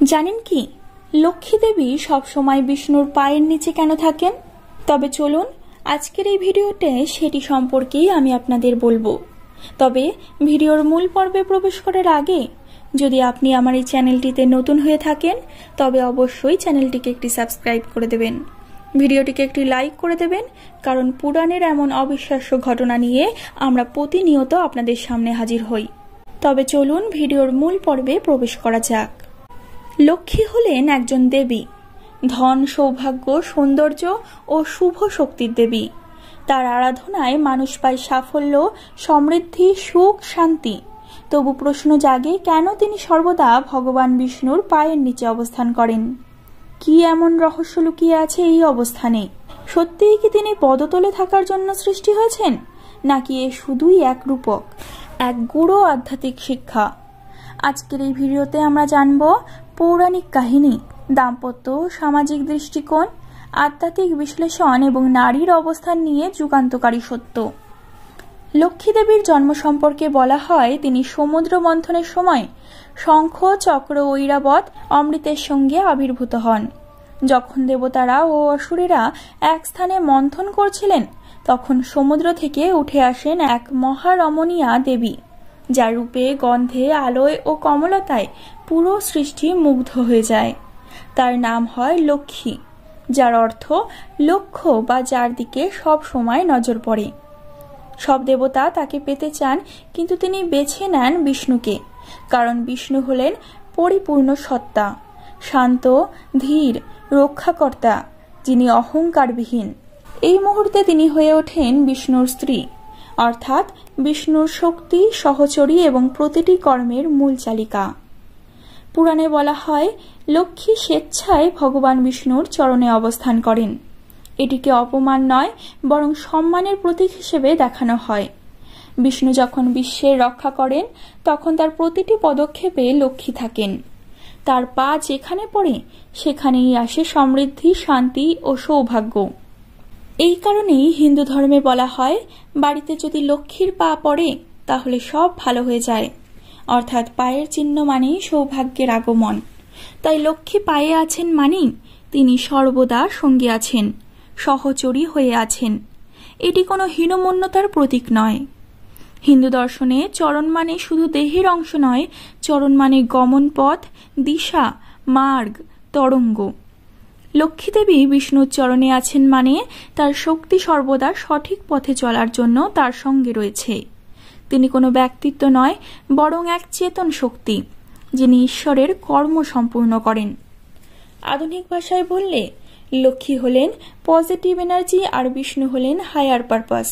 জানেন কি লক্ষ্মী দেবী সব সময় বিষ্ণুর পায়ের নিচে কেন থাকেন? তবে চলুন আজকের এই ভিডিওতে সেটি সম্পর্কেই আমি আপনাদের বলবো। তবে ভিডিওর মূল পর্বে প্রবেশ করার আগে যদি আপনি আমার এই চ্যানেলটিতে নতুন হয়ে থাকেন তবে অবশ্যই চ্যানেলটিকে একটি সাবস্ক্রাইব করে দেবেন, ভিডিওটিকে একটি লাইক করে দেবেন, কারণ পুরাণের এমন অবিশ্বাস্য ঘটনা নিয়ে আমরা প্রতিনিয়ত আপনাদের সামনে হাজির হই। তবে চলুন ভিডিওর মূল পর্বে প্রবেশ করা যাক। লক্ষ্মী হলেন একজন দেবী, ধন, সৌভাগ্য, সৌন্দর্য ও শুভ শক্তির দেবী। তার আরাধনায় মানুষ পায় সাফল্য, সমৃদ্ধি, সুখ, শান্তি। তবু প্রশ্ন জাগে, কেন তিনি সর্বদা ভগবান বিষ্ণুর পায়ের নিচে অবস্থান করেন? কি এমন রহস্য লুকিয়ে আছে এই অবস্থানে? সত্যিই কি তিনি পদতলে থাকার জন্য সৃষ্টি হয়েছেন, নাকি এ শুধুই এক রূপক, এক গূঢ় আধ্যাত্মিক শিক্ষা? আজকের এই ভিডিওতে আমরা জানব পৌরাণিক কাহিনী, দাম্পত্য, সামাজিক দৃষ্টিকোণ, আধ্যাত্মিক বিশ্লেষণ এবং নারীর অবস্থান নিয়ে যুগান্তকারী সত্য। লক্ষ্মী দেবীর জন্ম সম্পর্কে বলা হয়, তিনি সমুদ্র মন্থনের সময় শঙ্খ, চক্র, ঐরাবত, অমৃতের সঙ্গে আবির্ভূত হন। যখন দেবতারা ও অসুরেরা এক স্থানে মন্থন করছিলেন, তখন সমুদ্র থেকে উঠে আসেন এক মহারমণীয়া দেবী, যার রূপে, গন্ধে, আলোয় ও কমলতায় পুরো সৃষ্টি মুগ্ধ হয়ে যায়। তার নাম হয় লক্ষ্মী, যার অর্থ লক্ষ্য বা যার দিকে সব সময় নজর পড়ে। সব দেবতা তাকে পেতে চান, কিন্তু তিনি বেছে নেন বিষ্ণুকে, কারণ বিষ্ণু হলেন পরিপূর্ণ সত্তা, শান্ত, ধীর, রক্ষাকর্তা, যিনি অহংকারবিহীন। এই মুহূর্তে তিনি হয়ে ওঠেন বিষ্ণুর স্ত্রী, অর্থাৎ বিষ্ণুর শক্তি, সহচরী এবং প্রতিটি কর্মের মূল চালিকা। পুরাণে বলা হয়, লক্ষ্মী স্বেচ্ছায় ভগবান বিষ্ণুর চরণে অবস্থান করেন। এটিকে অপমান নয়, বরং সম্মানের প্রতীক হিসেবে দেখানো হয়। বিষ্ণু যখন বিশ্বের রক্ষা করেন, তখন তার প্রতিটি পদক্ষেপে লক্ষ্মী থাকেন। তার পা যেখানে পড়ে সেখানেই আসে সমৃদ্ধি, শান্তি ও সৌভাগ্য। এই কারণেই হিন্দু ধর্মে বলা হয়, বাড়িতে যদি লক্ষ্মীর পা পড়ে তাহলে সব ভালো হয়ে যায়, অর্থাৎ পায়ের চিহ্ন মানেই সৌভাগ্যের আগমন। তাই লক্ষ্মী পায়ে আছেন মানেই তিনি সর্বদা সঙ্গে আছেন, সহচরী হয়ে আছেন। এটি কোনো হীনমন্যতার প্রতীক নয়। হিন্দু দর্শনে চরণ মানে শুধু দেহের অংশ নয়, চরণ মানে গমন পথ, দিশা, মার্গ, তরঙ্গ। লক্ষ্মী দেবী বিষ্ণুর চরণে আছেন মানে তার শক্তি সর্বদা সঠিক পথে চলার জন্য তার সঙ্গে রয়েছে। তিনি কোনো ব্যক্তিত্ব নয়, বরং এক চেতন শক্তি, যিনি ঈশ্বরের কর্ম সম্পূর্ণ করেন। আধুনিক ভাষায় বললে লক্ষ্মী হলেন পজিটিভ এনার্জি আর বিষ্ণু হলেন হায়ার পারপাস।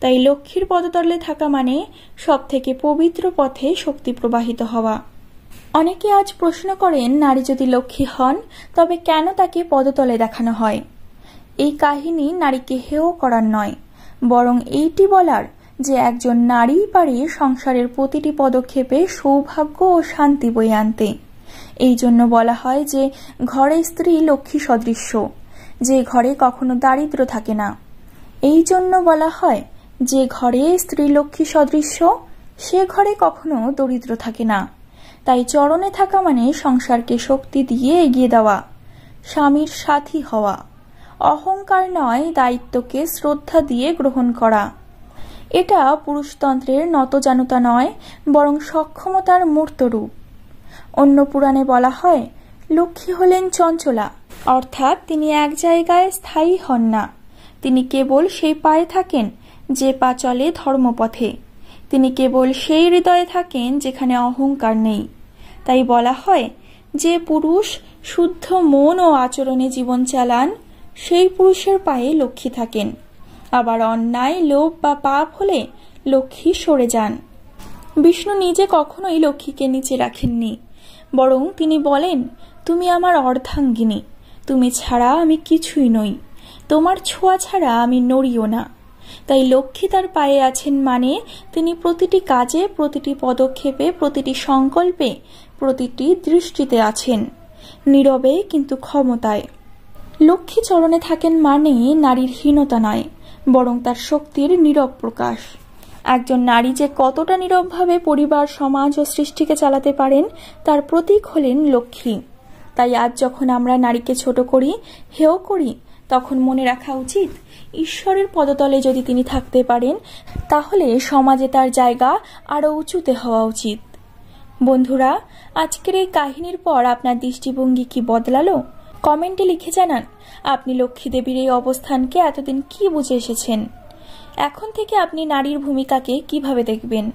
তাই লক্ষ্মীর পদতলে থাকা মানে সব থেকে পবিত্র পথে শক্তি প্রবাহিত হওয়া। অনেকে আজ প্রশ্ন করেন, নারী যদি লক্ষ্মী হন তবে কেন তাকে পদতলে দেখানো হয়? এই কাহিনী নারীকে হেয় করার নয়, বরং এইটি বলার যে একজন নারী পারে সংসারের প্রতিটি পদক্ষেপে সৌভাগ্য ও শান্তি বয়ে আনতে। এই জন্য বলা হয় যে ঘরে স্ত্রী লক্ষ্মী সদৃশ্য, যে ঘরে কখনো দারিদ্র থাকে না। এই জন্য বলা হয় যে ঘরে স্ত্রী লক্ষ্মী সদৃশ্য, সে ঘরে কখনো দরিদ্র থাকে না। তাই চরণে থাকা মানে সংসারকে শক্তি দিয়ে এগিয়ে দেওয়া, স্বামীর সাথী হওয়া। অহংকার নয়, দায়িত্বকে শ্রদ্ধা দিয়ে গ্রহণ করা। এটা পুরুষতন্ত্রের নতজানুতা নয়, বরং সক্ষমতার মূর্ত রূপ। অন্য পুরাণে বলা হয়, লক্ষ্মী হলেন চঞ্চলা, অর্থাৎ তিনি এক জায়গায় স্থায়ী হন না। তিনি কেবল সেই পায়ে থাকেন যে পা চলে ধর্মপথে। তিনি কেবল সেই হৃদয়ে থাকেন যেখানে অহংকার নেই। তাই বলা হয়, যে পুরুষ শুদ্ধ মন ও আচরণে জীবন চালান, সেই পুরুষের পায়ে লক্ষ্মী থাকেন। আবার অন্যায়, লোভ বা পাপ হলে লক্ষ্মী সরে যান। বিষ্ণু নিজে কখনোই লক্ষ্মীকে নিচে রাখেননি, বরং তিনি বলেন, তুমি আমার অর্ধাঙ্গিনী, তুমি ছাড়া আমি কিছুই নই, তোমার ছোঁয়া ছাড়া আমি নড়িও না। তাই লক্ষ্মী তার পায়ে আছেন মানে তিনি প্রতিটি কাজে, প্রতিটি পদক্ষেপে, প্রতিটি সংকল্পে, প্রতিটি দৃষ্টিতে আছেন, নীরবে কিন্তু ক্ষমতায়। লক্ষ্মী চরণে থাকেন মানে নারীর হীনতা নয়, বরং তার শক্তির নীরব প্রকাশ। একজন নারী যে কতটা নীরবভাবে পরিবার, সমাজ ও সৃষ্টিকে চালাতে পারেন তার প্রতীক হলেন লক্ষ্মী। তাই আজ যখন আমরা নারীকে ছোট করি, হেয় করি, তখন মনে রাখা উচিত ঈশ্বরের পদতলে যদি তিনি থাকতে পারেন তাহলে সমাজে তার জায়গা আরো উঁচুতে হওয়া উচিত। বন্ধুরা, আজকের এই কাহিনীর পর আপনার দৃষ্টিভঙ্গি কি বদলালো? কমেন্টে লিখে জানান আপনি লক্ষ্মী দেবীর এই অবস্থানকে এতদিন কি বুঝে এসেছেন। এখন থেকে আপনি নারীর ভূমিকাকে কিভাবে দেখবেন?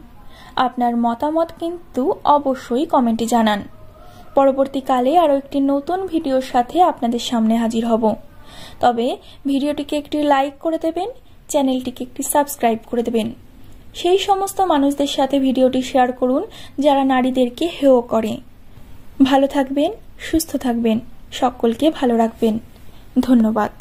আপনার মতামত কিন্তু অবশ্যই কমেন্টে জানান। পরবর্তীকালে আরও একটি নতুন ভিডিওর সাথে আপনাদের সামনে হাজির হব। তবে ভিডিওটিকে একটি লাইক করে দেবেন, চ্যানেলটিকে একটি সাবস্ক্রাইব করে দেবেন। সেই সমস্ত মানুষদের সাথে ভিডিওটি শেয়ার করুন যারা নারীদেরকে হেয় করে। ভালো থাকবেন, সুস্থ থাকবেন, সকলকে ভালো রাখবেন। ধন্যবাদ।